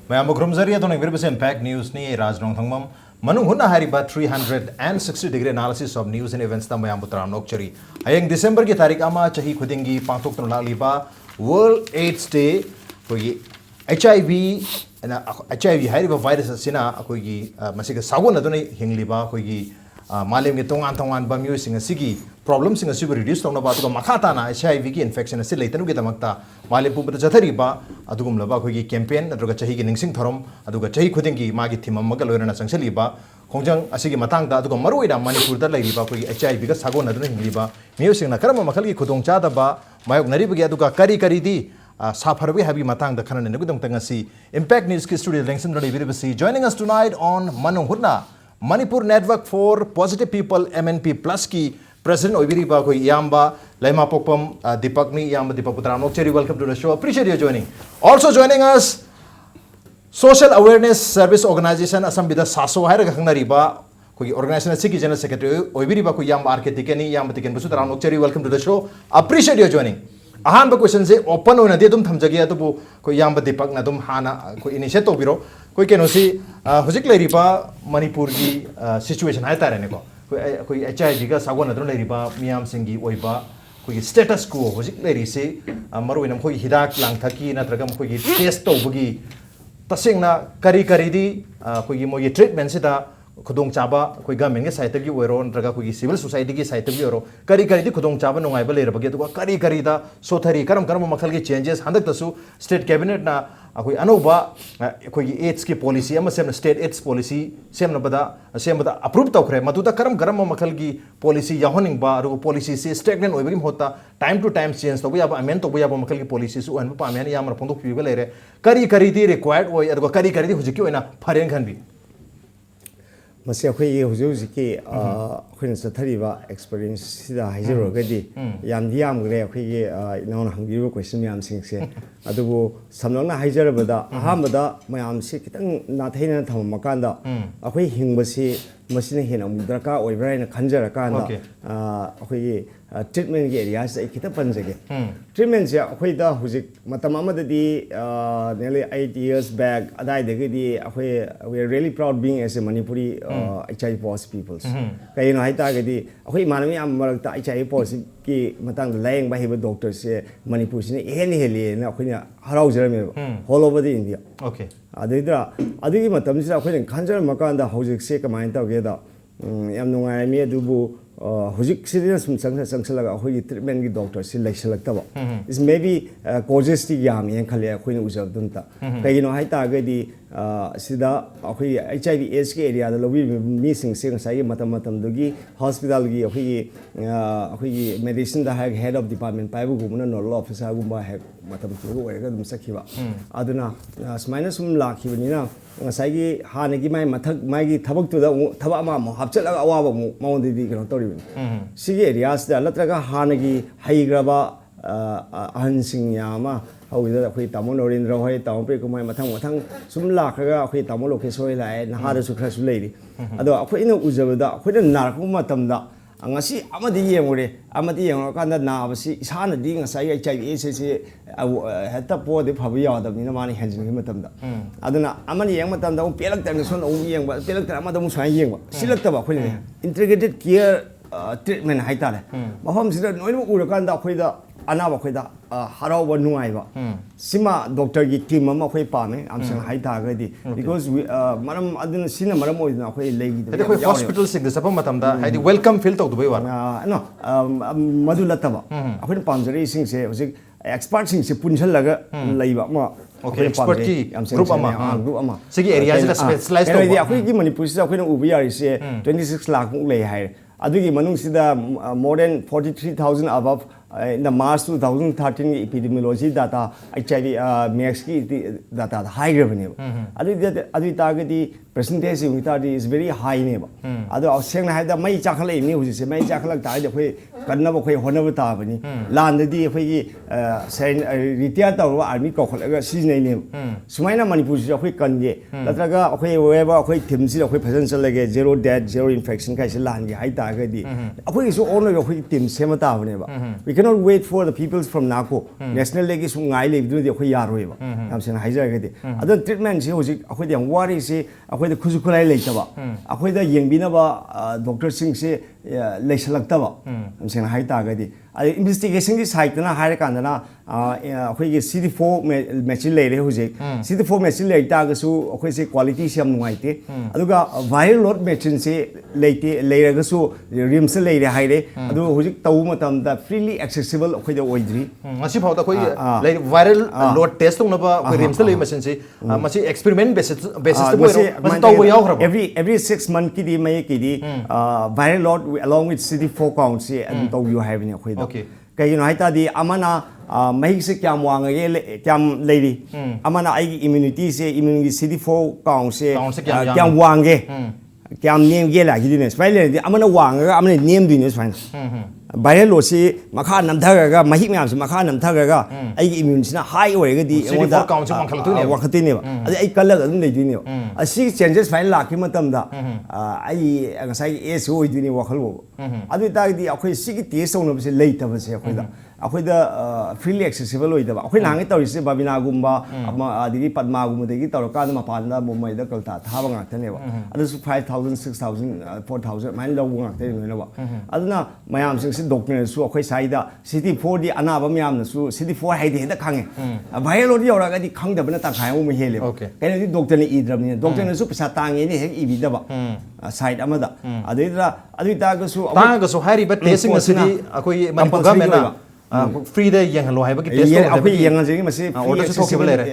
Mayam Grumzari adon very impact news ni Raj Nongthombam Manung Hutna hariba 360-degree analysis of news and events ta mayam butram nokchari. Ayeng December ki tarik ama chahi khudingi pangtok tun laliba World AIDS Day koi HIV hariba virus asina koi masiga sagon adon hingliba koi मालेम के तोंगान तोंगान बम्यू सिंग सिगी problem सिंग सिबु reduce तोंना बात को मखाता ना HIV की infection से लेतनु के तमकता मालेम पुबत जथरीबा अदुगुम लबा खोगी campaign अदुगा चही के निंगसिंग थरम अदुगा चही खुदिंगी मागी थीम मगल लोरना संगसलीबा खोंजंग असिगी मतांगदा अदुगा मरुइदा मणिपुर दा लैलिबा खोगी HIV का सागोन अदुना हिंगलिबा मियो सिंगना करम मखल की खुदोंग चादबा मायोक नरिबगी अदुगा करी करी दी साफरबी हाबी मतंग द खनन नगुदंग तंगसी इम्पैक्ट न्यूज़ की स्टूडियो लेंसन रडी बिरबसी जॉइनिंग अस टुनाइट ऑन मनोंग हुटना Manipur Network for Positive People MNP Plus ki President Oibiriba ko Yamba Laima Pokpam Deepak ni Yamba Deepak Putra Nokchari, welcome to the show. Appreciate you joining. Also joining us Social Awareness Service Organization Assam Bida SASO hai rakhna riba ko organization Secy General Secretary Oibiriba ko Yamba RK Tiken ni Yamba Tiken Putra Nokchari, welcome to the show. Appreciate you joining. अहानबा question से open होना दे तुम थमजगे अतबु कोई याम दीपक ना तुम हाना कोई initiate तो बिरो कोई केनोसी हुजिक लेरिबा मणिपुर की सिचुएशन है तारे ने को कोई HIV का सागो नदरो लेरिबा मियाम सिंगी ओइबा कोई स्टेटस को हुजिक लेरि से मरो इनम कोई हिदाक लांगथकी नत्रगम कोई टेस्ट तो बगी तसिंगना करी करी दी कोई मोये ट्रीटमेंट से दा खुदोंग चाबा कोई गवर्नमेंट के साइट की ओरो नत्रगा कोई सिविल सोसाइटी की साइट की ओरो करी करी दी खुदोंग चाबा नोंगाइबा लेरबगे तो करी करी दा सोथरी करम करम मखल के चेंजेस हंदक तसु स्टेट कैबिनेट ना कोई अनोबा कोई एड्स की पॉलिसी अम सेम स्टेट एड्स पॉलिसी सेम बदा अप्रूव तौखरे मदुदा करम करम मखल की पॉलिसी याहोनिंगबा रो पॉलिसी से स्टेगनेंट ओइबगिम होता टाइम टू टाइम चेंज तो याबा अमेंड तो याबा मखल की पॉलिसी सु अनबा पामेन यामर फोंदो पिबा लेरे करी करी दी रिक्वायर्ड ओय अदो करी करी दी हुजिकी ओइना फरेन खनबी मसे अखोई हुजु की अखोइन सथरीबा एक्सपीरियंस सिदा हाइजरोगदी यामदी यामगरे अखोई इनाउन हंगिबो क्वेश्चन म्याम सिंगसे अदुबो समलंगना हाइजरबदा अहामदा म्याम से खितंग नाथैना थममकांदा अखोई हिंगबसी मसिने हेना दरकार ओइब्राइना खंजरकांदा अखोई ट्रीटमेंट के एरिया से खिता पंजगे ट्रीटमेंट से अखोइदा हुजिक मतम अमददी nearly 8 years back adai degidi akhoi we are really proud being as a Manipuri HIV positive peoples kaino hai ta gadi akhoi manami am marakta HIV positive ki matang layeng ba hiba doctor se Manipur sine heli heli na akhoi na harau jarame all over the India okay adidra adigi matam se akhoi khanjar makanda hojik se kamai ta ge da yam nungai mi adubu हुजिक सिदिना सुम संगसलगा अखोई treatment की doctor से लेक्सलक्तबा इस may be causes T याम यन खले अखोई उजब दुनता कइनो high तागदी सिदा अखोई HIV AIDS के area the lobby मी सिंग से साइ मतम मतम दुगी हॉस्पिटल की अखोई मेडिसिन दा हेड ऑफ डिपार्टमेंट पाइबु गुमना नोडल ऑफिसर गुमा है मतम तुगु ओरेगा दुम सखिबा अदुना स्माइना सुम लाखिबनिना साइगी हानगी माइ मथक माइगी थबक तुदा थबा मा हपचलगा अवाबा माउंदी कनो तोरि सिगे एरियास दा लत्रगा हानगी हाइग्रबा अहनसिंग यामा हौदा अखोई तामो नरेंद्र होय तामो पे कुमाय मथंग मथंग सुम लाखगा अखोई तामो लोकेश होय लाए नहार सु खरा सु लेरि अदो अखोई न उजबदा अखोई नारखु मतमदा ngasi amadi yengure amadi yengro kanda na basi isana di ngasai HIV AIDS heta po de phabi yadam ni mani hanjin gi matamda aduna amani yeng matamda pelak tan son yeng ba pelak tan amada mu swan yeng ba silak ta ba khoi integrated care treatment hai ta le mahom sida noinu ura kanda khoi da anaba khoi da harau ba nuai ba sima doctor gi team ma khoi pa me am sang hai ta ga di because maram aduna sina maram oi na khoi legi de khoi hospital sing de sapa matam da hai di welcome feel to dubai war no madula ta ba akhoi pamjari sing se hojik expert sing se punchal laga leiba ma okay expert ki group ama sigi area se specialized to akhoi gi Manipur se akhoi na ubi yari se 26 lakh mu lei hai adugi manung sida more than 43,000 above in the March 2013 epidemiology data HIV max ki data high revenue adu target percentage is very high ne ba adu seng na haida mai chakhala ni hu se mai chakhala ta de khoi kanna ba khoi honab ta bani land di khoi retire ta army ko kholaga season ne sumaina Manipur se khoi kan ge latraga khoi weba khoi thim si khoi phasan chalage zero death zero infection kai se land ge hai ta ga di khoi so on khoi team sema ta bani ba we cannot wait for the peoples from NACO national legi sum ngai le du de khoi yar roi ba am sen haijar ga de adon treatment si hoji akhoi de wari si akhoi de khuju khulai le ta ba akhoi da yeng bina ba doctor sing se le salak ta ba am sen hai ta ga de investigation ki site na hai ka na akhoi ge CD4 machine le hoji CD4 machine le ta ga su akhoi se quality se am ngai te aduga viral load machine se le te le ga su rim se le hai re adu hoji tau ma tam da freely accessible akhoi da oidri ngasi phau da khoi like viral load test tung na ba khoi rim se le machine se masi experiment basis to tau bo yaw khra every 6 month ki di mai ki di viral load along with CD4 count se adu tau you have ni akhoi da kai you know hai ta di amana mahi se kyam wang ge kyam lady amana ai immunity se immunity CD4 count se kyam wang ge kyam name ge la gi ne spile di amana wang ga amana name du ne spine viral load se makha nam thaga ga mahi myam se makha nam thaga ga ai immune sina high oi ga di CD4 count se wang khalu ne wa khati ne ba ai kala ga dum nei du ne asi changes fine la ki matam da ai ngasai es oi du ne wa khalu adu ta di akhoi si ki test on se lei ta ba se akhoi da akhoi da freely accessible oi da ba akhoi na ngai tawri se babina gumba adigi padma gumba de gi tawra ka da ma pan da mumbai da kalta tha ba nga ta ne ba adu 5000 6000 4000 mai lo nga ta ne ba aduna mayam sing se doctor su akhoi sai da CD4 di ana ba myam na su CD4 hai de da khange viral load yora ga di khang da ba na ta khai o me hele ba kai ni doctor ni idram ni doctor ni su pisa tangi ni he ibi da ba side amada adu ta ga su hari ba testing asidi akoi Manipur government na free da yang halo hai ba ki test to akoi yang jing masi order se thokibel le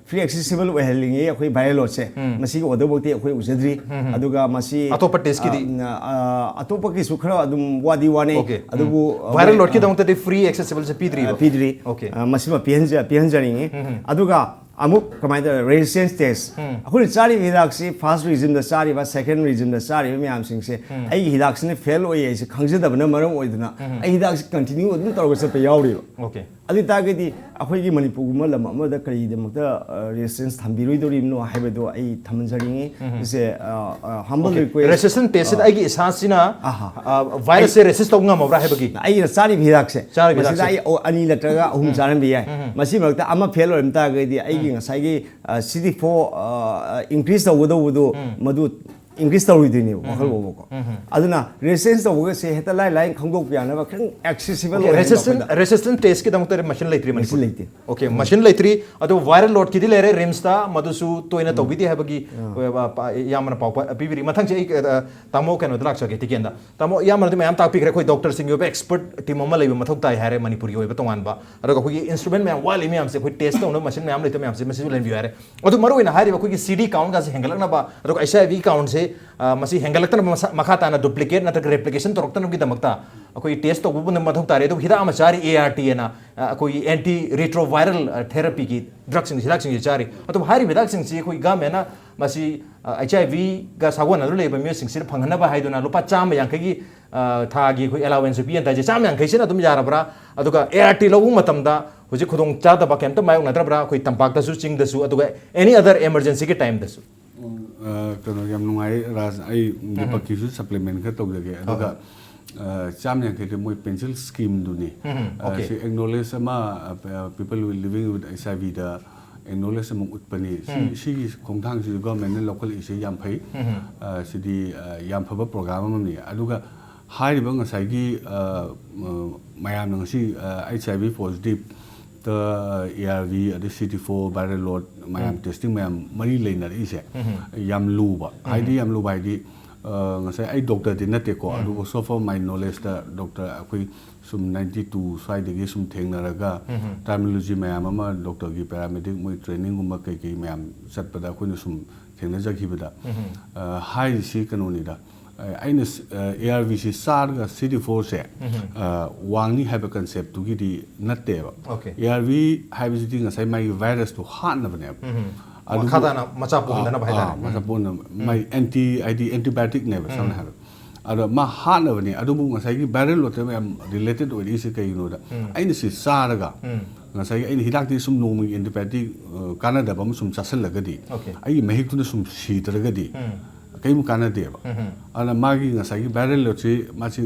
free accessible we heling e akoi viral load se masi ko order bokti akoi usedri aduga masi atopa test ki di atopa ki su khara adum wadi wane adubu viral load ki dong ta free accessible se p3 okay masi ma pn jaring aduga amuk kamai da resistance test akoi chari hidak si first regime da chari ba second regime da chari me am sing se ai hidak ne fail oi ai se khangje da bana maram oi duna ai hidak continue adum tor se pe yauri okay adi ta ga di akoi gi Manipur ma lam ma da kari de makta resistance thambiroi dori no haibe do ai thaman jaring se humble request resistance test ai gi sasina virus se resist to ngam obra haibe gi ai chari hidak se masi ai ani latra ahum jaran bi ai masi makta ama fail oi ta ga di ai ngasai gi CD4 increase the madu increase the within you aduna resistance the se heta lai line khangdok pya na ba khang accessible resistant test ki dang tar machine laitri okay machine laitri adu viral load ki dilere rims ta madu su toina to bidi ha bagi yamana pau pibiri mathang che tamo kano drak sa ke Tiken da tamo yamana de mayam ta pikre khoi doctor sing yo expert team ma lai mathok tai hare Manipur yo ba tongan ba adu khoi instrument me wali me am se khoi test to no machine me am lai to me am se machine len bi hare adu maru ina hari ba khoi CD count ga se hengalak na ba adu HIV count se masi hengalak na makha ta na duplicate na ta replication torok ta no gi damakta akoi test to bu na mathok tare to hida ama chari ART na akoi anti retroviral therapy ki drugs sing hilak sing chari atu hari bedak sing si khoi ga me na masi HIV ga sagon na le ba mi sing sir phangna ba haiduna lupa cham yang gi tha gi khoi allowance bi enta je cham yang sin adum yara bra aduga ART lobu matam da hoji khudong cha da ba kem to mai na dra bra khoi tampak da su ching da su aduga any other emergency ke time da su kano yam nungai raz ai Deepak ki su supplement ka to ge aduga cham yang ke moi pencil scheme du ni si acknowledge ama people living with HIV da acknowledge among utpani si khongthang si government local isi yam phai si di yam phaba program am ni aduga hai ba ngasai gi mayam nang si HIV positive the ARV the CD4 viral load mayam testing mayam mari leina ise yam luba haidi yam luba di ngasai ai doctor din nate ko adu so for my knowledge da doctor akoi sum 92 sai de gi sum thengna raga terminology mayam ama doctor gi paramedic moi training guma kai kai mayam sat pada ko ni sum thengna jagi bada hai si kanoni da aina ARV si sar ga CD4 se wangni have a concept to gi di natte ba ARV have si nga sai mai virus to hat na bane adu khada na macha pon na bhai da macha pon mai antibiotic ne ba sam na adu ma hat na bane adu bu nga sai gi viral lo te related with is kai no da aina si sar ga nga sai aina hidak ti sum no mi antibiotic kanada ba sum chasal la ga di ai mahik tu sum si tar ga di kai mu kana de ba ala magi nga sai viral lo chi ma chi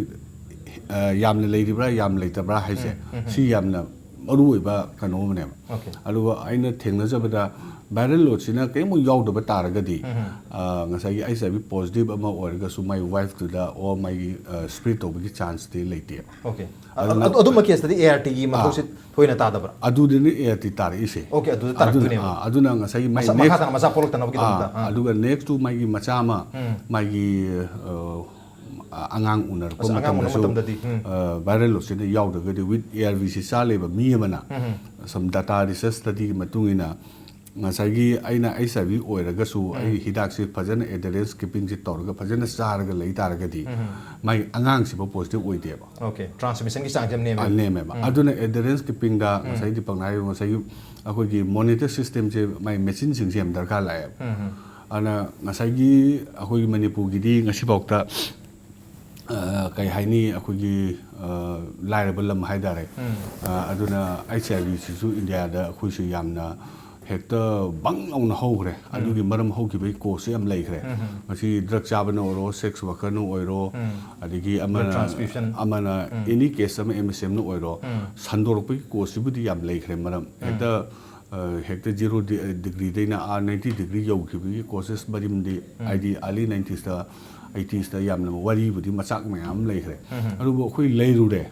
yamna leiribra yam leitabra haise si yamna maruiba kanome aduga aina thengnajabada viral load sina kemu yaudaba taragadi ngasai ai sabi positive ama orga su my wife to the or my spirit obagi chance de leite okay adu ma case tadi ART gi ma thosit thoina ta dabra adu de ART tar ise okay adu tar tu ne aduna ngasai my next masa polok tan obagi ta aduga next to my machama my angang unar ko matam da viral load sina yaudaga de with ARV si sale ba mi mana some data research study matungina ngasagi aina aisabi oiraga su ai hidak si phajana adherence keeping si torga phajana sarga lei targa di mai angang si positive oide ba okay transmission ki sangjam ne me ba aduna adherence keeping da ngasai di pangnai ngasai akoi gi monitor system je mai machine sing sem darka la ana ngasai gi akoi manipur gi di ngasi bokta kai haini akoi gi lairable lam haidare aduna HIV si su india da akoi su yamna hekta bang on hogre adugi maram hogi bai ko se am leikre masi drug chabano oro sex worker no oiro adigi amana any case am MSM no oiro sandor pai ko sibudi yam leikre maram hekta 0 degree deina 90 degree yogi bai courses barim di ID early 90s ta 80s ta yam wari budi machak mayam leikre adubo khoi leiru de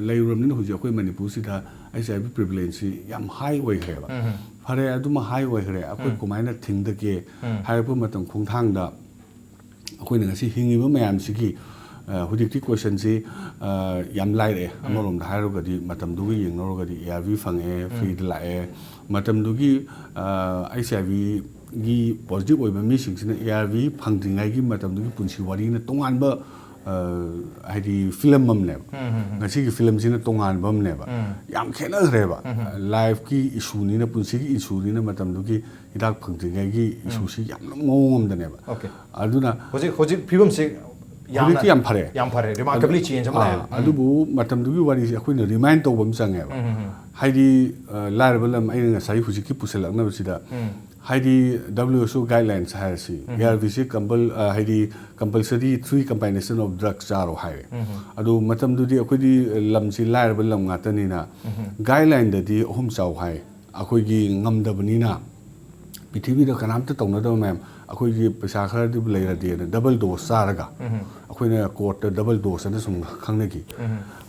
leirum ni huji khoi manipur si da HIV prevalence yam high oikre ba fare aduma high oikre akoi kumaina thingdake haibu matam khungthangda akoi ngasi hingiba mayam sigi hujikti question si yam laire amorom da hairu gadi matam dugi yengnoro gadi ARV fange free la matam dugi HIV gi positive oiba mi singsina ARV phangdingai gi matam dugi punsi wari na tonganba haidi film amne ngasi ki film sina tongan bam ne ba yam khena greba life ki issue ni na punsi ki issue ni na matam du ki hidak phangtingai gi issue si yam ngom da ne ba okay aduna hoji phibam se yam phare remarkably change am la adubu matam du gi wari si akoi na remind to bam change ba haidi liable am ai ngasai huji ki puselak na sida haidi WHO guidelines hai si ARV si haidi compulsory 3 combination of drugs jaro hai adu matam du di akoi di lam si liable lam ngata ni na guideline da di hom chau hai akoi gi ngam da bani na pithibi da kanam ta tongna da ma'am akoi gi paisa khar di leira di double dose saraga akoi na court double dose na sum khangna gi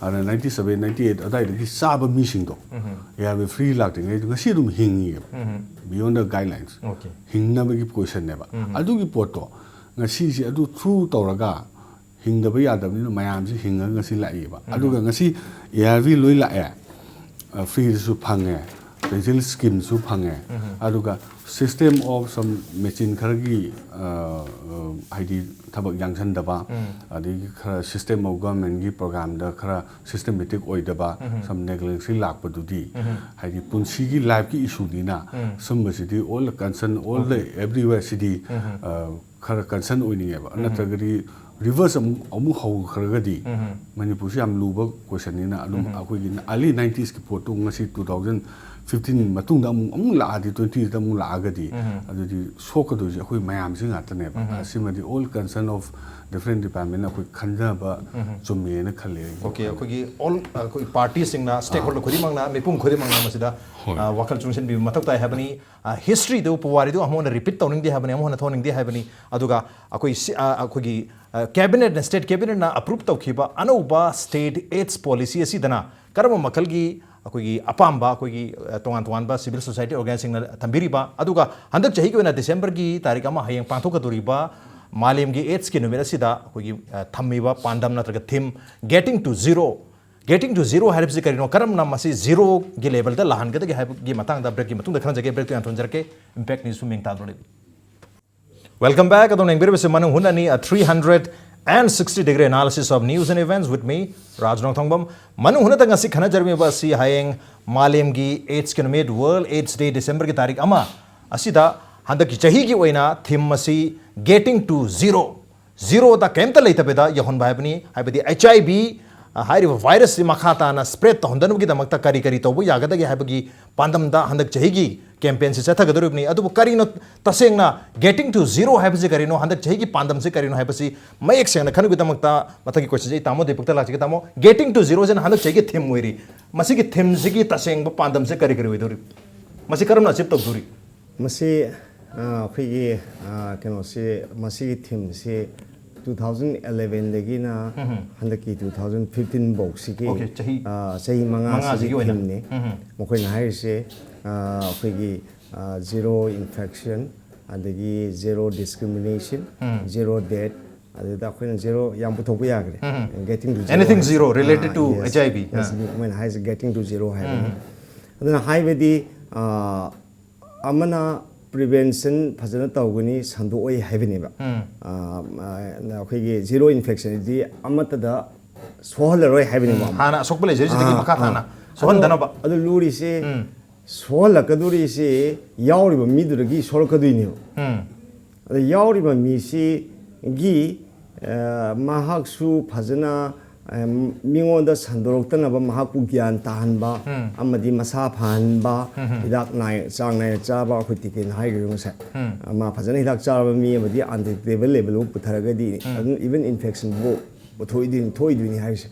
ana 97 98 adai di saba mi sing do ARV free lak de ngai ngasi dum hingi beyond the guidelines okay hingna bagi question ne ba adu gi pot to ngasi si adu through tawraga hingda ba yadab ni mayam si hinga ngasi la ba adu ga ngasi ARV loi la free su phange digital scheme su phange adu ga system of some machine khargi haidi thabak yangsan daba adigi khara system of government gi program da khara systematic oi daba some negligence lak pa dudi haidi punsi gi life ki issue ni na some city all concern all the everywhere city khara concern oi ni ba natragari reverse amu how kharagadi manipur si am luba question ni na alum akoi gi early 90s ki photo ngasi 2015 matung da amu la adi 20 da amu la agadi adudi sokadu ji akoi mayam singa tane ba simadi all concern of different department akoi khanja ba chumme na khale okay akoi gi all akoi party singna stakeholder khudimang na mepum khudimang na masida wakal chungsen bi matak tai habani history do puwari do amona repeat tawning di habani amona thoning di habani aduga akoi gi cabinet and state cabinet na approve tawkhiba anauba state AIDS policy asidana karama makalgi अखोगी अपाम्बा अखोगी तोंगान तोंगानबा civil society organising ना थंबिरिबा अदुगा हंदक चही की December की तारीख अमा हयेंग पांथोकदोरिबा मालेम की एड्स की नुमेर असिदा अखोगी थम्मिबा पांडम नत्रग थीम गेटिंग टू जीरो हाइब्स करिनो करम ना मसी जीरो की लेवल दा लहान गदगे हाइब की मतंग दा ब्रेक की मतुंग दा खन जगे ब्रेक तो अंतोंजरके इंपैक्ट न्यूज़ मिंग तादोले वेलकम बैक अदों नेंगबिर बसे मनंग हुनानी 360-degree analysis of news and events with me, Raj Nongthombam. Manung Hutna tang asi khana jarmi ba si hayeng Malem gi AIDS kinomid World AIDS Day December ki tarik ama asida handak ki chahi ki oina theme masi getting to zero da kemta leita beda yahon bhaibni haibadi HIV हाइरिबा virus मखाताना spread तहंदनबगिदमक्ता करी करी तौबु यागदगे हाइबगी पांदमदा हंदक चहिगी campaign से चथगदरुबनी अदुबु करिनो तसेंगना गेटिंग टू जीरो हाइबसे करिनो हंदक चहिगी पांदम से करिनो हाइबसी मयक सेंगना खनुगिदमक्ता मथगी क्वेश्चन जे तामो दीपक लाचिगे तामो गेटिंग टू जीरो जन हंदक चहिगी थीम मोइरी मसिगी थीम सिगी तसेंग पांदम से करी करी वेदुरी मसि करमना चिप तौदुरी मसी अखोगी कनो से मसी थीम से 2011 दगी ना हंदकी 2015 बॉक्स की सही मंगा से थीमने मखोई नाइर से अखोगी zero infection अदगी zero discrimination zero death अददा अखोई zero yam पुथोक यागरे getting to zero anything zero related to HIV when high is getting to zero है अदना high वेदी अमना prevention फजन तौगनी संदोई हैबनेबा अखोगी zero infection दी अमतदा सोहलरोय हैबनेबा हाना सोकबले जेरि जिदगी मखा थाना सोहन दनबा अदु लूरी से सोहलकदुरी से यावरिबा मिदुरगी सोलकदुइने अद यावरिबा मिसी गी महाक्सु फजना मिंगोंदा संदोरक्तनबा महाकु ज्ञान ताहनबा अमदि मसा फाहनबा हिदाक नाय चांग नाय चाबा खुतिकेन हाइगुंगसे मा फजना हिदाक चाबा मी अमदि अनडिटेक्टेबल लेवल पुथरगदि इवन इन्फेक्शन बो थोइदुनि हाइसे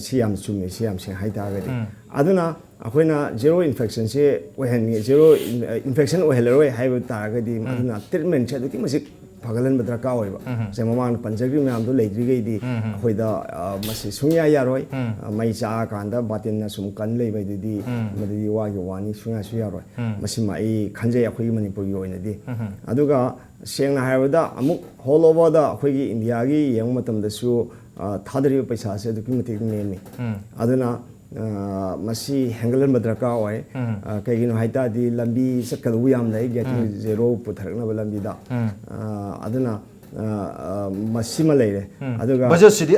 सियाम चुमे सियाम से हाइतागदि अदुना अखोइना जीरो इन्फेक्शन से ओहन जीरो इन्फेक्शन ओहलरोय हाइब तागदि अदुना ट्रीटमेंट से अदुकि मसिक फगलन दरकार होइबा से ममान पंजग्री मैम दो लेद्रिगैदि अखोइदा मसि सुया यारोय मई चा कांदा बातिन सुम कन लेबैदि मदि वागी वानी सुया सुयारोय मसि माई खंजे अखोइ मणिपुर gi ओइनदि अदुगा सेंगना हाइबदा अमुक होल ओवर दा अखोइगी इंडिया गी यंग मतम दसु थादरिबा पैसा से अदुकि मतिक नेमि अदुना मसी हैंगलन दरकार होय कईगिनो हाइतादि लंबी सकलबु याम लै गेटिंग जीरो पुथरकनबा लंबीदा अदुना मसीमा लेरे अदुगा बजट सिदि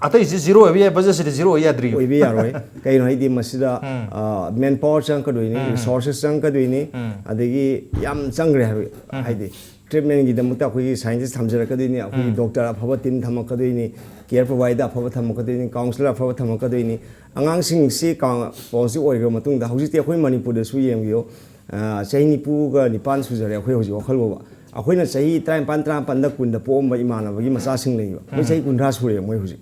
अतै जि जीरो होबि बजट सिदि जीरो याद्रि ओइबि यारोय कईनो हाइदि मसीदा मैन पावर चंग कदुइनि रिसोर्सेस चंग कदुइनि अदगी याम चंगरे हाइदि ट्रीटमेंट की दमता अखोई साइंटिस्ट थमजरकदुइनि अखोई डॉक्टर अफबा टीम थमकदुइनि केयर प्रोवाइडर अफबा थमकदुइनि काउंसलर अफबा थमकदुइनि अगांसिंग सी पॉजिटिव ओइरो मतुंगदा हौजिते अखोई मणिपुर दसु येंगियो चही निपुगा निपान सुजरे अखोई हौजि वखलबो अखोइना चही 53 कुंदा पोम इमानबगी मचासिंग लेयो मोइ चही 50 सुरे मोइ हुजि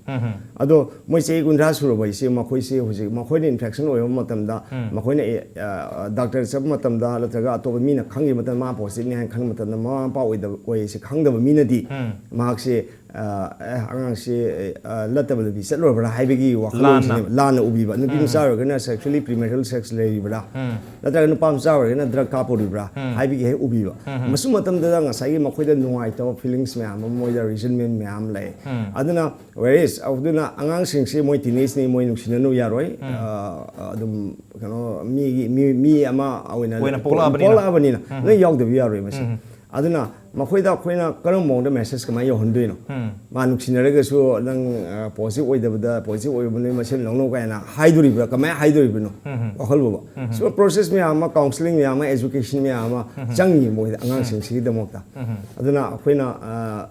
अदो मोइ चही 50 सुरबो इसे मखोइ से हुजि मखोइने इन्फेक्शन ओइबो मतमदा मखोइने डॉक्टर सब मतमदा लत्रगा अतोब मीना खंगी मतम मा पॉजिटिव ने खंग मतमदा मा पा ओइसे खंगदब मीनादि माकसे अगांग से लतबल बि चलोबरा हाइबगी वखल लान उबिबा नुपि मचारगना sexually प्रीमेरिटल sex लेरिबरा लत्रगा नुपा मचारगना drug कापोरिबरा हाइबगी hey उबिबा Masu मतमदा ngasai makoida nuai to feelings me am moida resentment me am lai aduna whereas aduna angang sing se moi teenage ni moi nuksina no yaroi adum kano mi ama awina pola abanina no yaw de yaroi masi aduna makoida khoina karam mong de message kama yo hondoi no ma nuksina rega su nang positive oida bada positive oida bane masem long no kaina haiduri bra kama haiduri bno wakhal bo so process me ama counseling me ama education me ama changi moi angang sing si de mokta aduna khoina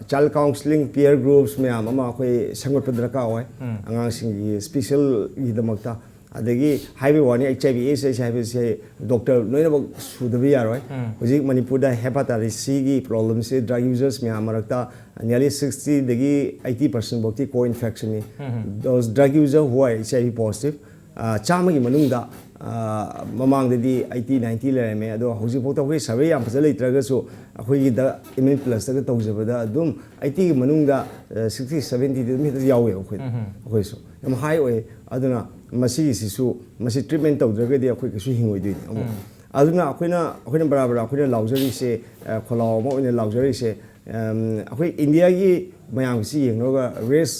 child counseling peer groups me ama khoi sangot padra ka oi angang sing gi special gi de mokta adagi highway wani HIV AIDS HIV se doctor noina sudabi yaroi hoji manipur da hepatitis C gi problem se drug users me amarakta nearly 60 dagi 80% bokti co infection ni those drug users who are HIV positive chama gi manung da mamang dadi 80 90 le me ado hoji pokta hoi survey yam phasa leitraga so akhoi gi da immune plus da tawjabada adum 80 gi manung da 60 70 de mi da yawe akhoi so yam high oi aduna masi sisu masi treatment tawdragadi akhoi kasu hingoi dui aduna akhoi barabar akhoi luxury se kholaw mo ine luxury se akhoi india gi mayam si yengroga race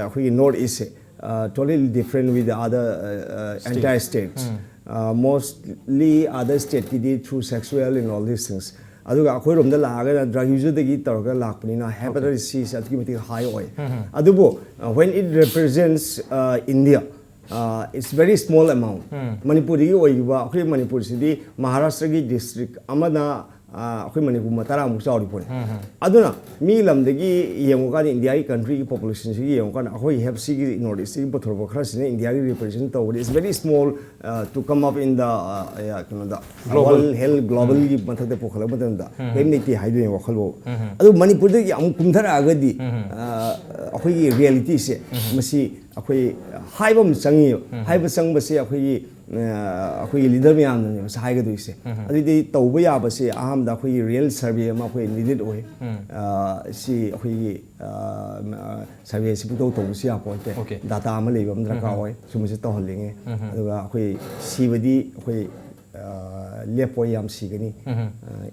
akhoi north east totally different with the other entire states mostly other state ki through sexual and all these things aduga akhoi romda laga drug user dagi targa lakpanina hepatitis C satki mati high oil adubo when it represents India it's very small amount manipur gi oiba akhoi manipur sidi maharashtra gi district amana ꯑꯩꯈꯣꯏ ꯃꯅꯤꯄꯨꯔ ꯃꯇꯥꯔꯥꯃꯨꯛ ꯆꯥꯎꯔꯤꯄꯣꯠꯅꯤ ꯑꯗꯨꯅ ꯃꯤ ꯂꯝꯗꯒꯤ ꯌꯦꯡꯉꯨꯀꯥꯟꯗ ꯏꯟꯗꯤꯌꯥꯒꯤ ꯀꯟꯇ꯭ꯔꯤꯒꯤ ꯄꯣꯄꯨꯂꯦꯁꯟꯁꯤꯒꯤ ꯌꯦꯡꯉꯨꯀꯥꯟꯗ ꯑꯩꯈꯣꯏ ꯍꯦꯞ ꯁꯤꯒꯤ north ꯏꯁꯇꯒꯤ ꯄꯨꯊꯣꯔꯛꯄ ꯈꯔꯁꯤꯅ ꯏꯟꯗꯤꯌꯥꯒꯤ ꯔꯤꯄ꯭ꯔꯖꯦꯟ ꯇꯧꯕꯗꯤ is very small to come up in the ꯀꯩꯅꯣꯗ ꯋꯥꯔꯜ ꯍꯦꯜꯊ ꯒ꯭ꯂꯣꯕꯦꯜꯒꯤ ꯃꯊꯛꯇ ꯄꯨꯈꯠꯂꯛꯄ ꯃꯇꯝꯗ ꯀꯔꯤꯝ ꯂꯩꯇꯦ ꯍꯥꯏꯗꯣꯏꯅꯦ ꯋꯥꯈꯜꯐꯥꯎ ꯑꯗꯨ ꯃꯅꯤꯄꯨꯔꯗꯒꯤ ꯑꯃꯨꯛ ꯀꯨꯝꯊꯔꯛꯑꯒꯗꯤ ꯑꯩꯈꯣꯏꯒꯤ ꯔꯤꯌꯦꯂꯤꯇꯤꯁꯦ ꯃꯁꯤ ꯑꯩꯈꯣꯏ ꯍꯥꯏꯕ ꯑꯃ ꯆꯪꯉꯦꯕ ꯍꯥꯏꯕ ꯆꯪꯕꯁꯦ ꯑꯩꯈꯣꯏꯒꯤ ꯂꯤꯗꯔ ꯃꯌꯥꯝꯅꯅꯦ ꯃꯁꯤ ꯍꯥꯏꯒꯗꯣꯏꯁꯦ ꯑꯗꯨꯗꯤ ꯇꯧꯕ ꯌꯥꯕꯁꯦ ꯑꯍꯥꯟꯕꯗ ꯑꯩꯈꯣꯏꯒꯤ ꯔꯤꯌꯦꯜ ꯁꯔꯚꯦ ꯑꯃ ꯑꯩꯈꯣꯏ ꯅꯤꯗꯦꯠ ꯑꯣꯏ ꯁꯤ ꯑꯩꯈꯣꯏꯒꯤ ꯁꯔꯚꯦꯁꯤ ꯄꯨꯡꯇꯧ ꯇꯧꯕꯁꯨ ꯌꯥꯄꯣꯟꯇꯦ ꯗꯥꯇꯥ ꯑꯃ ꯂꯩꯕ ꯑꯃ ꯗꯔꯀꯥꯔ ꯑꯣꯏ ꯁꯨꯝꯕꯁꯤ ꯇꯧꯍꯜꯂꯤꯉꯦ ꯑꯗꯨꯒ ꯑꯩꯈꯣꯏ ꯁꯤꯕꯗꯤ ꯑꯩꯈꯣꯏ ꯂꯦꯞꯄꯣꯏ ꯌꯥꯝ ꯁꯤꯒꯅꯤ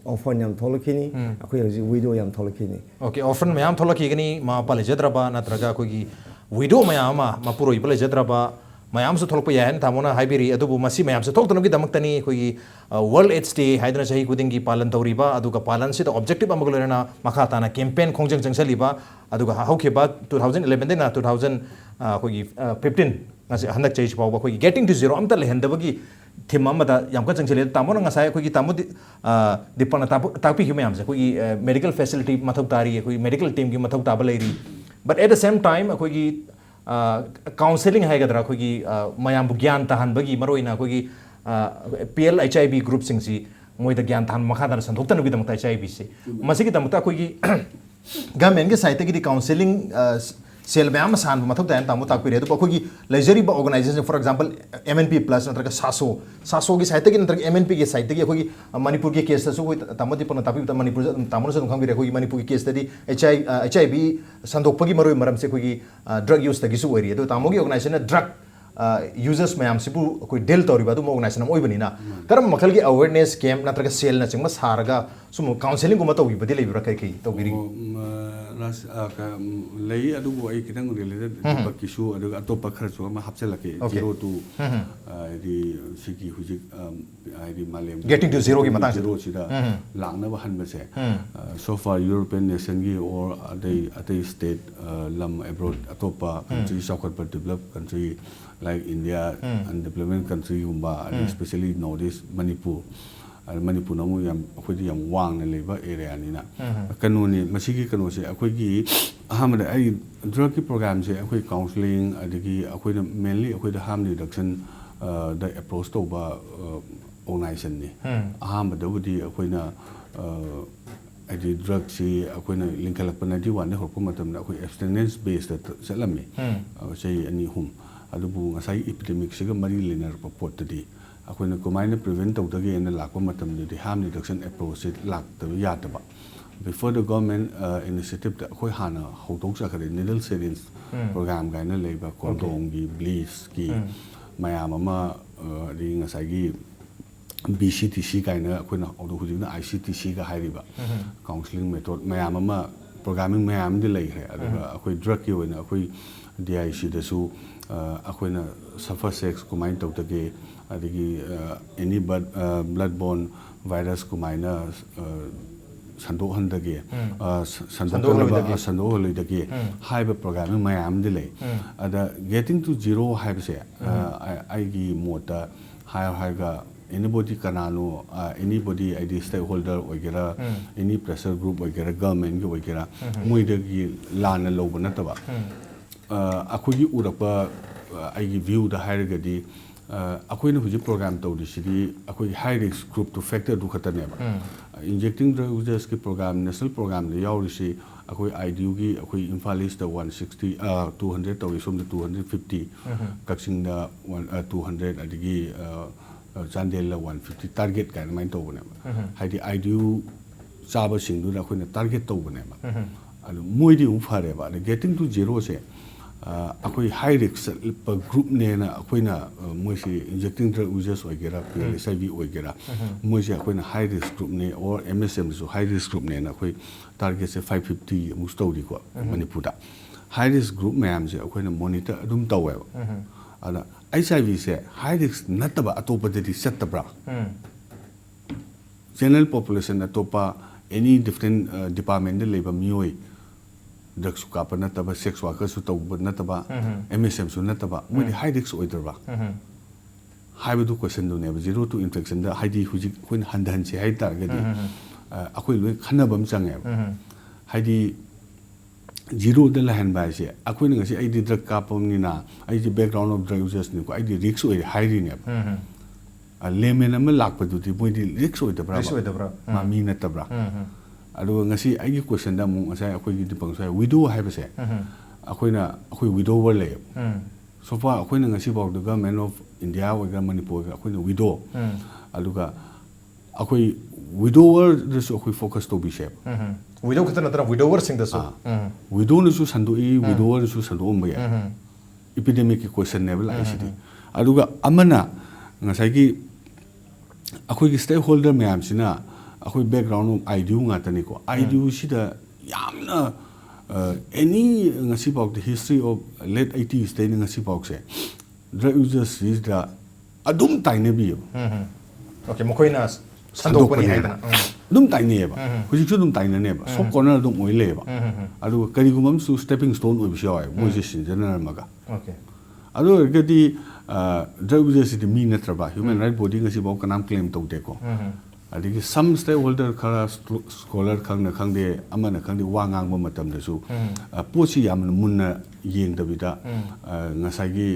ꯑꯣꯐꯔ ꯌꯥꯝ ꯊꯣꯛꯂꯛꯈꯤꯅꯤ ꯑꯩꯈꯣꯏ ꯍꯧꯖꯤꯛ ꯋꯤꯗꯣ ꯌꯥꯝ ꯊꯣꯛꯂꯛꯈꯤꯅꯤ ꯑꯣꯀꯦ ꯑꯣꯐꯔ ꯃꯌꯥꯝ ꯊꯣꯛꯂꯛꯈꯤꯒꯅꯤ ꯃꯃꯥ ꯃꯄꯥ ꯂꯩꯖꯗ꯭ꯔꯕ ꯅꯠꯇ꯭ꯔꯒ ꯑꯩꯈꯣꯏꯒꯤ ꯋꯤꯗꯣ ꯃꯌꯥꯝ ꯑꯃ ꯃꯄꯨꯔꯣꯏꯕ ꯂꯩꯖꯗ꯭ꯔꯕ ꯃꯌꯥꯝꯁꯨ ꯊꯣꯛꯂꯛꯄ ꯌꯥꯏ ꯍꯥꯏꯅ ꯇꯥꯃꯣꯅ ꯍꯥꯏꯕꯤꯔꯤ ꯑꯗꯨꯕꯨ ꯃꯁꯤ ꯃꯌꯥꯝꯁꯦ ꯊꯣꯛꯇꯅꯕꯒꯤꯗꯃꯛꯇꯅꯤ ꯑꯩꯈꯣꯏꯒꯤ ꯋꯥꯔꯜ ꯑꯦꯗꯁ ꯗꯦ ꯍꯥꯏꯗꯅ ꯆꯍꯤ ꯈꯨꯗꯤꯡꯒꯤ ꯄꯥꯂꯟ ꯇꯧꯔꯤꯕ ꯑꯗꯨꯒ ꯄꯥꯂꯟꯁꯤꯗ ꯑꯣꯕꯖꯦꯛꯇꯤቭ ꯑꯃꯒ ꯂꯣꯏꯅꯅ ꯃꯈꯥ ꯇꯥꯅ ꯀꯦꯝꯄꯦꯟ ꯈꯣꯡꯖꯪ ꯆꯪꯁꯤꯜꯂꯤꯕ ꯑꯗꯨꯒ ꯍꯧꯈꯤꯕ 2011ꯗꯩꯅ 2015 ꯉꯁꯤ ꯍꯟꯗꯛ ꯆꯍꯤꯁꯤ ꯐꯥꯎꯕ ꯑꯩꯈꯣꯏꯒꯤ ꯒꯦटिंग टू जीरो ꯑꯝꯇ ꯂꯩꯍꯟꯗꯕꯒꯤ ꯊꯤꯝ ꯑꯃꯗ ꯌꯥꯝ ꯀꯟꯅ ꯆꯪꯁꯤꯜꯂꯦ ꯇꯥꯃꯣꯅ ꯉꯁꯥꯏ ꯑꯩꯈꯣꯏꯒꯤ ꯇꯥꯃꯣ ꯗꯤꯄꯛꯅ ꯇꯥꯛꯄꯤꯈꯤꯕ ꯃꯌꯥꯝꯁꯦ ꯑꯩꯈꯣꯏꯒꯤ ꯃꯦꯗꯤꯀꯦꯜ ꯐꯦꯁꯤलिꯇꯤ ꯃꯊꯧ ꯇꯥꯔꯤ ꯑꯩꯈꯣꯏꯒꯤ ꯃꯦꯗꯤꯀꯦꯜ ꯇꯤꯝꯒꯤ ꯃꯊꯧ ꯇꯥꯕ ꯂꯩꯔꯤ ꯕꯠ ꯑꯦꯠ ꯗ ꯁꯦꯝ ꯇꯥꯏꯝ ꯑꯩꯈꯣꯏꯒꯤ काउंसलिंग हाइगद्रा अखोगी मयाम ज्ञान तहनबगी मरोइना अखोगी PL HIV ग्रुप सिंगसी मोइद ज्ञान तहन मखादा संथोक्तनबीदमता HIV से मसिगी दमता अखोगी गवर्नमेंट के साइट की काउंसलिंग सेल मैम सान मथक दायन तामो ताकपिरे तो अखोगी लेजरीब organisation for example MNP plus नत्रगा सासो की साइट की नत्रगा MNP की साइट की अखोगी मणिपुर के केस तसु कोई तामो दिपन तापि मणिपुर तामो से खंगिरे अखोगी मणिपुर की केस तदी HIV संदोकपगी मरोइ मरम से अखोगी ड्रग यूज तगिसु ओइरि तो तामो की ऑर्गेनाइजेशन ड्रग यूजर्स मैम सिबु कोई डेल तौरी बादु ऑर्गेनाइजेशन ओइबनिना करम मखल की अवेयरनेस कैंप नत्रगा सेल न चिंग सारगा सुम काउंसलिंग गुमा तौबि बदि लेबिरा कई तौगिरि लई अदुबो आई कितंग रिलेटेड दीपक किशु अदुगा अतोपा खरचो अमा हापचलके 02 दी सिकी हुजिक आईडी मालेम गेटिंग टू जीरो की मतंग जीरो सिदा लांगनबा हनबसे सो फार यूरोपियन नेशन की और अदई स्टेट लम एब्रोड अतोपा कंट्री साउथ पर develop country like India undevelopment country गुम्बा specially north east Manipur Manipur नमु याम अखोदी याम वांगना लेबा एरिया निना कनोनी मसिगी कनोसे अखोगी अहमद आई ड्रग की प्रोग्राम से अखोई काउंसलिंग अदगी अखोई मेनली अखोई हार्म रिडक्शन द अप्रोच तोबा ऑर्गेनाइजेशन ने अहमदबुदी अखोइना अदि ड्रग से अखोइना लिंकलपन 91 ने होरप मतमना अखोई एब्सटेनेंस बेस्ड चलमे सही अनि हुम अदुबु ngasai epidemic siga mari lenar pot tadi अखोइना कमाइना प्रिवेंट तौदगे एना लाकपा मतमदि हार्म रिडक्शन अप्रोच से लाक्तब यादबा before the government initiative the अखोइ हाना हौदोक जाखरे निडल सिरिंज प्रोग्राम गाइना लेबा कोडोंग की ब्लीच की मयाम अमा रि ngasai BCTC गाइना अखोइना हौदो हुजिना ICTC गा हाइरिबा काउंसलिंग मेथड मयाम अमा प्रोग्रामिंग मयाम दि लैखरे अदुगा अखोइ ड्रग की ओइना अखोइ DIC दसु अखोइना सफर सेक्स कुमाइन तौदगे अदगी एनी ब्लड बोर्न वायरस कुमाइना संदोहनदगे संदोहलदगे हाइब प्रोग्रामिंग मयाम दि लै अदा गेटिंग टू जीरो हाइबसे आइगी मोटा हाइगा anybody kanano anybody id stakeholder oigera any pressure group oigera government gi oigera moidagi lana loba nataba akhogi urapa aigi view da hairagadi akhoina huji program tawdisidi akhoi high risk group to factor du khatane ba injecting drug users ki program national program le yaurisi akhoi IDU gi akhoi Imphal East da 160 200 tawri som da 250 Kaksing da 200 adigi Chandel 150 target kind of mind to one. Had the IDU Saba Singh, target to one. And Moidi Umfareva, getting to zero say, Akoi high risk group nena, Aquina, Moisi injecting drug users or get up, SIV or get up, Moisi Aquina high risk group ne or MSM, so high risk group nena, targets a 550 Mustodico, Maniputa. High risk group ma'ams, Aquina monitor, Dum Tower. HIV say high risk nataba atopa deti setabra general population atopa any different department de labor mioi drug su kapa nataba sex worker su tawba nataba MSM su nataba with high risk oiderba high du question do ne 0 to infection da high di huji kun handan se high target ꯑꯩꯈꯣꯏ ꯂꯣꯏ ꯈꯟꯅꯕ ꯑꯃ ꯆꯪꯉꯦꯕ ꯍꯥꯏꯗꯤ ꯖꯤꯔꯣꯗ ꯂꯩꯍꯟꯕ ꯍꯥꯏꯁꯦ ꯑꯩꯈꯣꯏꯅ ꯉꯁꯤ ꯑꯩꯗꯤ ꯗ꯭ꯔꯒ ꯀꯥꯞꯄꯕꯅꯤꯅ ꯑꯩꯁꯦ ꯕꯦꯛꯒ꯭ꯔꯥꯎꯟ ꯑꯣꯐ ꯗ꯭ꯔꯒ ꯌꯨꯖꯔꯁꯅꯤꯀꯣ ꯑꯩꯗꯤ ꯔꯤꯛꯁ ꯑꯣꯏꯔꯦ ꯍꯥꯏꯔꯤꯅꯦꯕ ꯂꯦꯃꯦꯟ ꯑꯃ ꯂꯥꯛꯄꯗꯨꯗꯤ ꯃꯣꯏꯗꯤ ꯔꯤꯛꯁ ꯑꯣꯏꯗꯕ꯭ꯔꯥ ꯃꯥ ꯃꯤ ꯅꯠꯇꯕ꯭ꯔꯥ ꯑꯗꯨꯒ ꯉꯁꯤ ꯑꯩꯒꯤ ꯀꯣꯏꯁꯟꯗ ꯑꯃꯨꯛ ꯉꯁꯥꯏ ꯑꯩꯈꯣꯏꯒꯤ ꯗꯤꯄꯛ ꯁ꯭ꯋꯥꯏ ꯋꯤꯗꯣ ꯍꯥꯏꯕꯁꯦ ꯑꯩꯈꯣꯏ ꯋꯤꯗꯣꯋꯔ ꯂꯩꯌꯦꯕ ꯁꯣꯐꯥ ꯑꯩꯈꯣꯏꯅ ꯉꯁꯤꯐꯥꯎꯗ ꯒꯚꯔꯟꯃꯦꯟ ꯑꯣꯐ ꯏꯟꯗꯤꯌꯥ ꯑꯣꯏꯒꯦꯔꯥ ꯃꯅꯤꯄꯨꯔ ꯑꯣꯏꯒꯦꯔꯥ ꯑꯩꯈꯣꯏꯅ ꯋꯤꯗꯣ ꯑꯗꯨꯒ ꯑꯩꯈꯣꯏ ꯋꯤꯗꯣꯋꯔꯗꯁꯨ ꯑꯩꯈꯣꯏ ꯐꯣꯀꯁ ꯇꯧꯕꯤꯁꯦꯕ ꯋꯤꯗꯣ ꯈꯛꯇ ꯅꯠꯇꯅ ꯋꯤꯗꯣꯋꯔꯁꯤꯡꯗꯁꯨ ꯋꯤꯗꯣꯅꯁꯨ ꯁꯟꯗꯣꯛꯏ ꯋꯤꯗꯣꯋꯔꯅꯁꯨ ꯁꯟꯗꯣꯛꯑꯝꯕ ꯌꯥꯏ ꯏꯄꯤꯗꯦꯃꯤꯛꯀꯤ ꯀꯣꯏꯁꯟꯅꯦꯕ ꯂꯥꯛꯏꯁꯤꯗꯤ ꯑꯗꯨꯒ ꯑꯃꯅ ꯉꯁꯥꯏꯒꯤ ꯑꯩꯈꯣꯏꯒꯤ ꯁ꯭ꯇꯦꯛ ꯍꯣꯜꯗꯔ ꯃꯌꯥꯝꯁꯤꯅ ꯑꯩꯈꯣꯏ ꯕꯦꯛꯒ꯭ꯔꯥꯎꯟ ꯑꯣꯐ ꯑꯥꯏꯗꯤꯌꯨ ꯉꯥꯛꯇꯅꯤꯀꯣ ꯑꯥꯏꯗꯤꯌꯨꯁꯤꯗ ꯌꯥꯝꯅ ꯑꯦꯅꯤ ꯉꯁꯤꯐꯥꯎꯗ ꯍꯤꯁꯇ꯭ꯔꯤ ꯑꯣꯐ ꯂꯦꯠ 80s ꯉꯁꯤꯐꯥꯎꯁꯦ ꯗ꯭ꯔꯒ ꯌꯨꯖꯔꯁꯤꯗ ꯑꯗꯨꯝ ꯇꯥꯏꯅꯕꯤꯌꯦꯕ ꯑꯣꯀꯦ ꯃꯈꯣꯏꯅ ꯁꯟꯗꯣꯛꯄꯅꯤ ꯍꯥꯏꯗꯅ ꯑꯗꯨꯝ ꯇꯥꯏꯅꯩꯌꯦꯕ ꯍꯧꯖꯤꯛꯁꯨ ꯑꯗꯨꯝ ꯇꯥꯏꯅꯅꯦꯕ ꯁꯣꯐ ꯀꯣꯔꯅꯔ ꯑꯗꯨꯝ ꯑꯣꯏ ꯂꯩꯌꯦꯕ ꯑꯗꯨꯒ ꯀꯔꯤꯒꯨꯝꯕ ꯑꯃꯁꯨ ꯁ꯭ꯇꯦꯄꯤꯡ ꯁ꯭ꯇꯣꯟ ꯑꯣꯏꯕꯁꯨ ꯌꯥꯎꯋꯦ ꯃꯣꯏꯁꯦ ꯁꯤꯟꯖꯅꯔꯝꯃꯒ ꯑꯗꯨ ꯑꯣꯏꯔꯒꯗꯤ ꯗ꯭ꯔꯒ ꯌꯨꯖꯔꯁꯤꯗꯤ ꯃꯤ ꯅꯠꯇ꯭ꯔꯕ ꯍ꯭ꯌꯨꯃꯦꯟ ꯔꯥꯏꯠ ꯕꯣꯗꯤ ꯉꯁꯤꯐꯥꯎ ꯀꯅꯥꯝ ꯀ꯭ꯂꯦꯝ ꯇꯧꯗꯦꯀꯣ ꯑꯗꯒꯤ ꯁꯝ ꯁ꯭ꯇꯦꯛ ꯍꯣꯜꯗꯔ ꯈꯔ ꯁ꯭ꯀꯣꯂꯔ ꯈꯪꯅ ꯈꯪꯗꯦ ꯑꯃꯅ ꯈꯪꯗꯦ ꯋꯥ ꯉꯥꯡꯕ ꯃꯇꯝꯗꯁꯨ ꯄꯣꯠꯁꯤ ꯌꯥꯝꯅ ꯃꯨꯟꯅ ꯌꯦꯡꯗꯕꯤꯗ ꯉꯁꯥꯏꯒꯤ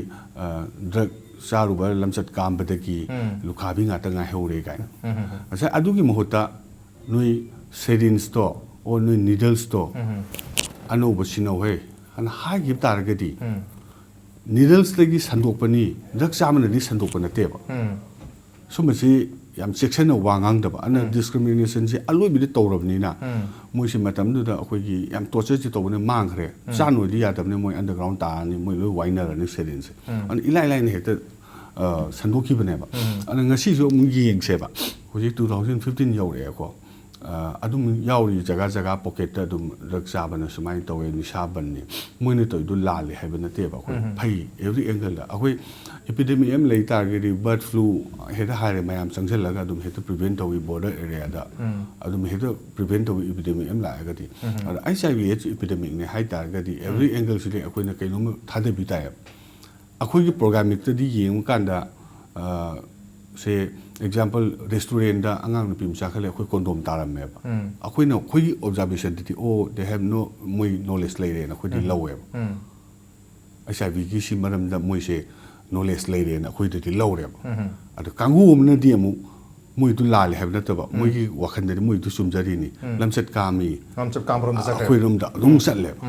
ꯗ꯭ꯔꯒ ꯆꯥꯔꯨꯕ ꯂꯝꯆꯠ ꯀꯥꯝꯕꯗꯒꯤ ꯂꯨꯈꯥꯕꯤ ꯉꯥꯛꯇ ꯉꯥꯏꯍꯧꯔꯦ ꯀꯥꯏꯅ ꯉꯁꯥꯏ ꯑꯗꯨꯒꯤ ꯃꯍꯨꯠꯇ ꯅꯣꯏ ꯁꯦꯔꯤꯟꯁꯇꯣ ꯑꯣ ꯅꯣꯏ ꯅꯤꯗꯜꯁꯇꯣ ꯑꯅꯧꯕ ꯁꯤꯟꯅꯧꯍꯦ ꯍꯥꯏꯅ ꯍꯥꯏꯈꯤꯕ ꯇꯥꯔꯒꯗꯤ ꯅꯤꯗꯜꯁꯇꯒꯤ ꯁꯟꯗꯣꯛꯄꯅꯤ ꯗ꯭ꯔꯒ ꯆꯥꯕꯅꯗꯤ ꯁꯟꯗꯣꯛꯄ ꯅꯠꯇꯦꯕ ꯁꯨꯝꯕꯁꯤ ꯌꯥꯝ ꯆꯦꯛꯁꯤꯟꯅ ꯋꯥ ꯉꯥꯡꯗꯕ ꯑꯗꯨꯅ ꯗꯤꯁꯀ꯭ꯔꯤꯃꯤꯅꯦꯁꯟꯁꯤ ꯑꯂꯣꯏꯕꯤꯗ ꯇꯧꯔꯕꯅꯤꯅ ꯃꯣꯏꯁꯤ ꯃꯇꯝꯗꯨꯗ ꯑꯩꯈꯣꯏꯒꯤ ꯌꯥꯝ ꯇꯣꯔꯆꯔꯁꯤ ꯇꯧꯕꯅ ꯃꯥꯡꯈ꯭ರೆ ꯆꯥꯅꯣꯏꯗꯤ ꯌꯥꯗꯕꯅꯤ ꯃꯣꯏ ꯑꯟꯗꯔꯒ꯭ꯔꯥꯎꯟ ꯇꯥꯔꯅꯤ ꯃꯣꯏ ꯂꯣꯏ ꯋꯥꯏꯅꯔꯅꯤ ꯁꯦꯔꯤꯟꯁꯦ ꯑꯗꯨꯅ ꯏꯂꯥꯏ ꯂꯥꯏꯅ ꯍꯦꯛꯇ ꯁꯟꯗꯣꯛꯈꯤꯕꯅꯦꯕ ꯑꯗꯨꯅ ꯉꯁꯤꯁꯨ ꯑꯃꯨꯛ ꯌꯦꯡꯁꯦꯕ ꯍꯧꯖꯤꯛ 2015 ꯌꯧꯔꯛꯑꯦꯀꯣ ꯑꯗꯨꯝ ꯌꯥꯎꯔꯤ ꯖꯒꯥ ꯖꯒꯥ ꯄꯣꯀꯦꯠꯇ ꯑꯗꯨꯝ ꯗ꯭ꯔꯒ ꯆꯥꯕꯅ ꯁꯨꯃꯥꯏꯅ ꯇꯧꯋꯦ ꯅꯤꯁꯥ ꯕꯟꯅꯤ ꯃꯣꯏꯅ ꯇꯧꯔꯤꯗꯨ ꯂꯥꯜꯂꯦ ꯍꯥꯏꯕ ꯅꯠꯇꯦꯕ ꯑꯩꯈꯣই ꯐꯩ ꯑꯦꯕ꯭ꯔꯤ ꯑꯦꯡꯒꯜꯗ ꯑꯩꯈꯣꯏ ꯏꯄꯤꯗꯦꯃꯤꯛ ꯑꯃ ꯂꯩ ꯇꯥꯔꯒꯗꯤ ꯕꯔꯗ ꯐ꯭ꯂꯨ ꯍꯦꯛꯇ ꯍꯥꯏꯔꯦ ꯃꯌꯥꯝ ꯆꯪꯁꯤꯜꯂꯒ ꯑꯗꯨꯝ ꯍꯦꯛꯇ ꯄ꯭ꯔꯤꯚꯦꯟ ꯇꯧꯋꯤ ꯕꯣꯔꯗꯔ ꯑꯦꯔꯤꯌꯥꯗ ꯑꯗꯨꯝ ꯍꯦꯛꯇ ꯄ꯭ꯔꯤꯚꯦꯟ ꯇꯧꯋꯤ ꯏꯄꯤꯗꯦꯃꯤꯛ ꯑꯃ ꯂꯥꯛꯑꯒꯗꯤ ꯑꯗ HIV/AIDS ꯏꯄꯤꯗꯦꯃꯤꯛꯅꯦ ꯍꯥꯏ ꯇꯥꯔꯒꯗꯤ ꯑꯦꯕ꯭ꯔꯤ ꯑꯦꯡꯒꯜꯁꯤꯗꯤ ꯑꯩꯈꯣꯏꯅ ꯀꯩꯅꯣꯝꯃ ꯊꯥꯗꯕꯤ ꯇꯥꯏꯌꯦꯕ ꯑꯩꯈꯣꯏꯒꯤ ꯄ꯭ꯔꯣꯒ꯭ꯔꯥꯃꯤꯛꯇꯗꯤ ꯌꯦꯡꯕ ꯀꯥꯟꯗ ꯁꯦ ꯑꯦꯛꯖꯥꯝꯄꯜ ꯔꯦꯁꯇꯨꯔꯦꯟꯗ ꯑꯉꯥꯡ ꯅꯨꯄꯤ ꯃꯆꯥ ꯈꯔ ꯑꯩꯈꯣꯏ ꯀꯣꯟꯗꯣꯝ ꯇꯥꯔꯝꯃꯦꯕ ꯑꯩꯈꯣꯏꯅ ꯑꯩꯈꯣꯏꯒꯤ ꯑꯣꯕꯖꯥꯔꯕꯦꯁꯟꯗꯗꯤ ꯑꯣ ꯗꯦ ꯍꯦꯞ ꯅꯣ ꯃꯣꯏ ꯅꯣꯂꯦꯖ ꯂꯩꯔꯦꯅ ꯑꯩꯈꯣꯏꯗꯤ ꯂꯧꯋꯦꯕ HIV ꯁꯤ ꯃꯔꯝꯗ ꯃꯣꯏꯁꯦ ꯅꯣꯂꯦꯖ ꯂꯩꯔꯦꯅ ꯑꯩꯈꯣꯏꯗꯗꯤ ꯂꯧꯔꯦꯕ ꯑꯗꯣ ꯀꯥꯡꯕꯨ ꯑꯃꯅꯗꯤ ꯑꯃꯨꯛ ꯃꯣꯏꯗꯨ ꯂꯥꯜꯂꯦ ꯍꯥꯏꯕ ꯅꯠꯇꯕ ꯃꯣꯏꯒꯤ ꯋꯥꯈꯟꯗꯗꯤ ꯃꯣꯏꯗꯨ ꯆꯨꯝꯖꯔꯤꯅꯤ ꯂꯝꯆꯠ ꯀꯥꯝꯃꯤ ꯑꯩꯈꯣꯏꯔꯣꯝꯗ ꯑꯗꯨꯝ ꯆꯠꯂꯦꯕ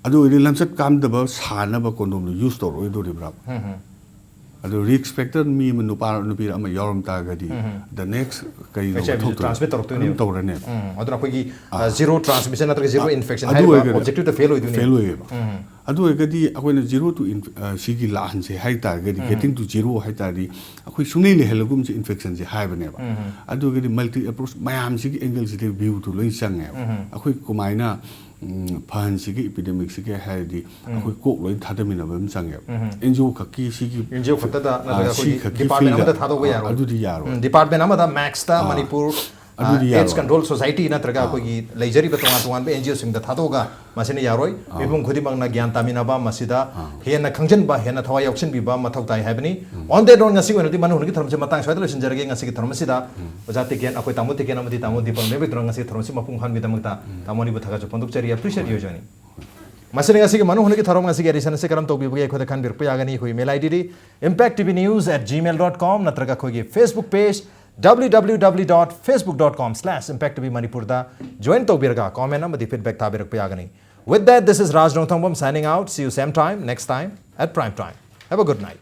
ꯑꯗꯨ ꯑꯣꯏꯔꯗꯤ ꯂꯝꯆꯠ ꯀꯥꯝꯗꯕ ꯁꯥꯅꯕ ꯀꯣꯟꯗꯣꯝꯗꯣ ꯌꯨꯁ ꯇꯧꯔꯛꯑꯣꯏꯗꯣꯔꯤꯕ꯭ꯔꯥ ꯑꯗꯨ ꯔꯤꯛꯁ ꯐꯦꯛꯇꯔ ꯃꯤ ꯑꯃ ꯅꯨꯄꯤꯔ ꯑꯃ ꯌꯥꯎꯔꯝ ꯇꯥꯔꯒꯗꯤ ꯗ ꯅꯦꯛꯁ ꯀꯔꯤꯅꯣ ꯇꯧꯔꯛꯇꯣꯏꯅꯦꯕ ꯇꯧꯔꯅꯦꯕ ꯑꯗꯨꯅ ꯑꯩꯈꯣꯏꯒꯤ ꯖꯤꯔꯣ ꯇ꯭ꯔꯥꯟꯁꯃꯤꯁꯟ ꯅꯠꯇ꯭ꯔꯒ ꯖꯤꯔꯣ ꯏꯟꯐꯦꯛꯁꯟ ꯍꯥꯏꯔꯤꯕ ꯑꯣꯕꯖꯦꯛꯇꯤቭꯇ ꯐꯦꯜ ꯑꯣꯏꯗꯣꯏꯅꯦ ꯐꯦꯜ ꯑꯣꯏꯌꯦꯕ ꯑꯗꯨ ꯑꯣꯏꯔꯒꯗꯤ ꯑꯩꯈꯣꯏꯅ ꯖꯤꯔꯣ ꯇꯨ ꯁꯤꯒꯤ ꯂꯥꯛꯍꯟꯁꯦ ꯍꯥꯏ ꯇꯥꯔꯒꯗꯤ ꯒꯦꯇꯤꯡ ꯇꯨ ꯖꯤꯔꯣ ꯍꯥꯏ ꯇꯥꯔꯗꯤ ꯑꯩꯈꯣꯏ ꯁꯨꯡꯂꯩ ꯂꯩꯍꯜꯂꯒꯨꯝꯁꯦ ꯏꯟꯐꯦꯛꯁꯟꯁꯦ ꯍꯥꯏꯕꯅꯦꯕ ꯑꯗꯨꯒꯗꯤ ꯃꯜꯇꯤ ꯑꯦꯄ꯭ꯔꯣꯆ ꯃꯌꯥꯝꯁꯤꯒꯤ ꯑꯦꯡꯒꯜꯁꯤꯗꯤ ꯚ꯭ꯌꯨꯗꯨ ꯂꯣꯏ ꯆꯪꯉꯦꯕ ꯑꯩꯈꯣꯏ ꯀꯃꯥꯏꯅ ꯐꯍꯟꯁꯤꯒꯦ ꯏꯄꯤꯗꯦꯃꯤꯛꯁꯤꯒꯦ ꯍꯥꯏꯔꯗꯤ ꯑꯩꯈꯣꯏ ꯀꯣꯛ ꯂꯣꯏ ꯊꯥꯗꯃꯤꯟꯅꯕ ꯑꯃ ꯆꯪꯉꯦꯕ NGO ꯈꯛꯀꯤ ꯁꯤꯒꯤ NGO ꯈꯛꯇꯗ ꯅꯠꯇ꯭ꯔꯒ ꯁꯤ ꯑꯩꯈꯣꯏꯒꯤ ꯈꯛꯀꯤ ꯗꯤꯄꯥꯔꯠꯃꯦꯟ ꯐꯤꯜꯗ ꯑꯃꯗ ꯊꯥꯗꯣꯛꯄ ꯌꯥꯔꯣꯏ ꯑꯗꯨꯗꯤ ꯌꯥꯔꯣꯏ ꯗꯤꯄꯥꯔꯠꯃꯦꯟ ꯑꯃꯗ ꯃꯦꯛꯁꯇ ꯃꯅꯤꯄꯨꯔ ꯑꯗꯨꯗꯤ AIDS ꯌꯥꯔꯣꯏ ꯀꯟꯇ꯭ꯔꯣꯜ ꯁꯣꯁꯥꯏꯇꯤ ꯅꯠꯇ꯭ꯔꯒ ꯑꯩꯈꯣꯏꯒꯤ ꯂꯩꯖꯔꯤꯕ ꯇꯣꯉꯥꯟ ꯇꯣꯉꯥꯟꯕ NGOꯁꯤꯡꯗ ꯊꯥꯗꯣꯛꯑꯒ ꯃꯁꯤꯅ ꯌꯥꯔꯣꯏ ꯃꯤꯄꯨꯝ ꯈꯨꯗꯤꯡꯃꯛꯅ ꯒ꯭ꯌꯥꯟ ꯇꯥꯃꯤꯟꯅꯕ ꯃꯁꯤꯗ ꯍꯦꯟꯅ ꯈꯪꯖꯤꯟꯕ ꯍꯦꯟꯅ ꯊꯋꯥꯏ ꯌꯥꯎꯁꯤꯟꯕꯤꯕ ꯃꯊꯧ ꯇꯥꯏ ꯍꯥꯏꯕꯅꯤ ꯑꯣꯟ ꯗꯦꯠ ꯑꯣꯟ ꯉꯁꯤꯒꯤ ꯑꯣꯏꯅꯗꯤ ꯃꯅꯨꯡ ꯍꯨꯠꯅꯒꯤ ꯊꯧꯔꯝꯁꯤ ꯃꯇꯥꯡ ꯁ꯭ꯋꯥꯏꯗ ꯂꯣꯏꯁꯤꯟꯖꯔꯒꯦ ꯉꯁꯤꯒꯤ ꯊꯧꯔꯝ ꯑꯁꯤꯗ ꯑꯣꯖꯥ ꯇꯤꯀꯦꯟ ꯑꯩꯈꯣꯏ ꯇꯥꯃꯣ ꯇꯤꯀꯦꯟ ꯑꯃꯗꯤ ꯇꯥꯃꯣ ꯗꯤꯄꯛ ꯃꯦꯕꯤꯛꯇꯨꯅ ꯉꯁꯤꯒꯤ ꯊꯧꯔꯝꯁꯤ ꯃꯄꯨꯡ ꯐꯥꯍꯟꯕꯒꯤꯗꯃꯛꯇ ꯇꯥꯃꯣꯅꯤꯕꯨ ꯊꯥꯒꯠꯆ ꯐꯣꯡꯗꯣꯛꯆꯔꯤ ꯑꯦꯄ꯭ꯔꯤꯁꯤꯌꯦꯠ ꯌꯣꯖꯅꯤ ꯃꯁꯤꯅ ꯉꯁꯤꯒꯤ ꯃꯅꯨꯡ ꯍꯨꯠꯅꯒꯤ ꯊꯧꯔꯝ ꯉꯁꯤꯒꯤ ꯑꯦꯗꯤꯁꯟ ꯑꯁꯤ ꯀꯔꯝ ꯇꯧꯕꯤꯕꯒꯦ ꯑꯩꯈꯣꯏꯗ ꯈꯟꯕꯤꯔꯛꯄ ꯌꯥꯒꯅꯤ ꯑꯩꯈꯣꯏ ꯏꯃꯦꯜ ID ꯗꯤ impacttvnews@gmail.com ꯅꯠꯇ꯭ꯔꯒ ꯑꯩꯈꯣꯏꯒꯤ Facebook page www.facebook.com/impacttvmanipurda join tawbirga comment amadi feedback thabirakpa yagani. With that, this is Raj Nongthombam signing out. See you same time next time at prime time. Have a good night.